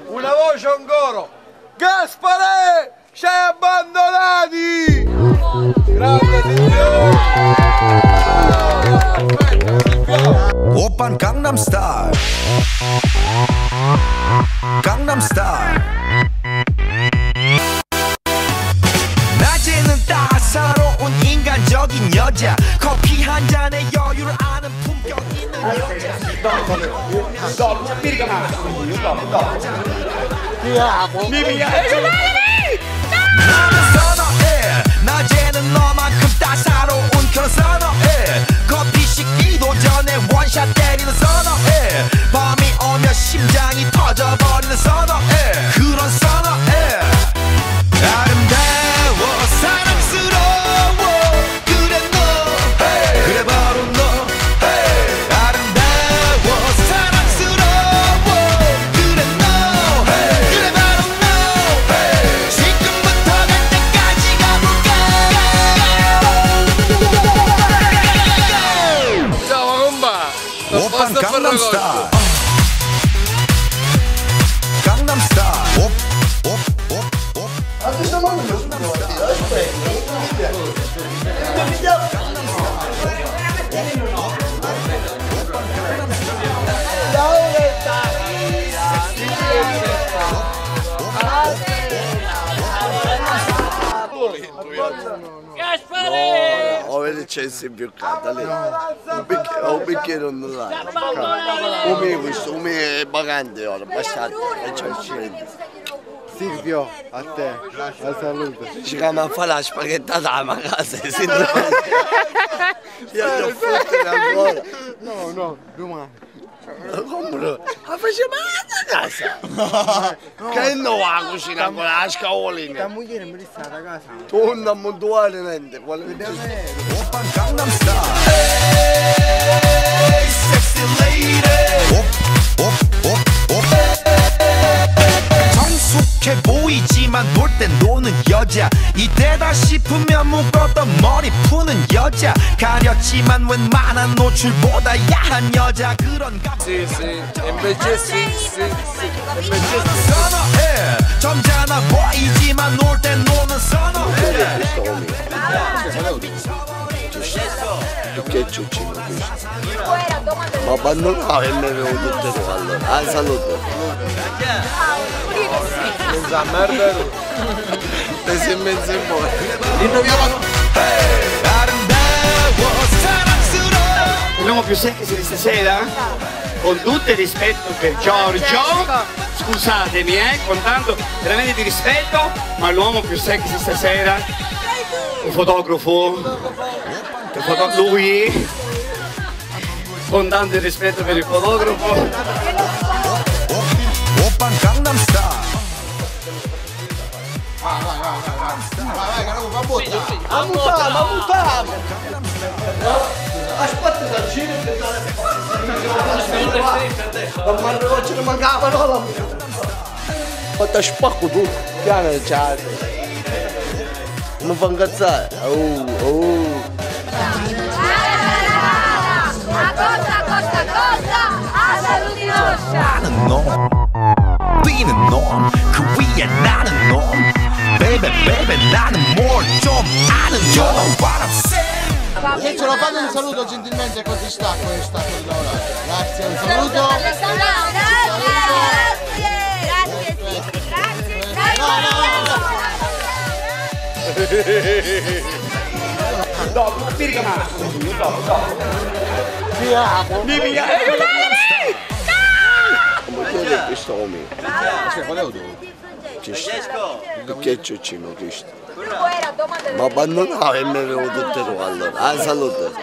Una voce un coro. Gaspare! Ci hai abbandonati! Grande signore! Oppan Gangnam Style. Gangnam Style. 낮에는 따사로운 인간적인 여자. 커피 한 잔에 여유를 아는 품격 있는 여자. 나는 선어해. 낮에는 너만큼 따사로운 그런 선어해. 커피 식기도 전에 원샷 때리는 선어해. 밤이 오면 심장이 터져버리는 선어해. 그런 선어해. 아름다워 사랑스러워 그래 너 그래 바로 너 아름다워 사랑스러워 그래 너 그래 바로 너 지금부터 갈 때까지 가볼까. Ciao Macumba! 오빤 강남스타일. 강남스타일. A ty co mamy do spróbować? Ho vede c'è sempre lì. Un bicchiere non là. Come questo, come vacante ora, basta e c'è il scende. Silvio, a te, la saluto. Ci chiama a fare la spaghettata a casa, si io devo fottere ancora. No, domani. Come no? Ma facciamo a casa? Che non va a cucina con la scavolina? La moglie mi sta a casa. Tu non montuale niente, quale 오빤 Gangnam Style. Hey, sexy lady. 성숙해 보이지만 놀 땐 노는 여자. 이때다 싶으면 묶었던 머리 푸는 여자. 가렸지만 웬만한 노출보다 야한 여자. 그런 Sì, sì, e invece sì. 선어해. 점잖아 보이지만 놀 땐 노는 선어해. Che ciuccino questo? Ma abbandonavo e mi avevo tutto allora. Ah, saluto. Non sa merda. Te sei in mezzo in buono. L'uomo più sexy di stasera, con tutto il rispetto per Giorgio, scusatemi con tanto veramente di rispetto, ma l'uomo più sexy stasera, il fotografo, lui, con tanto rispetto per il fotografo. Oppan Gangnam Style. Vai, caraca, va buttare. Ma buttare. Aspetta dal giro e ma ce ne mancavano la mia. Fatta spacco tu, piano c'è. Non fa incazzare. 나는 놈, 뛰는 놈, 그 위에 나는 놈. Baby, baby, 나는 뭘 좀 아는 놈. You know what I'm saying? Che ce lo fate un saluto gentilmente così stacco e stacco di lavorare. Grazie, un saluto. No, pirga ma. Questo come? Che ciuccino questo? Ma abbandonavo e mi avevo tutto allora. Ah, saluto.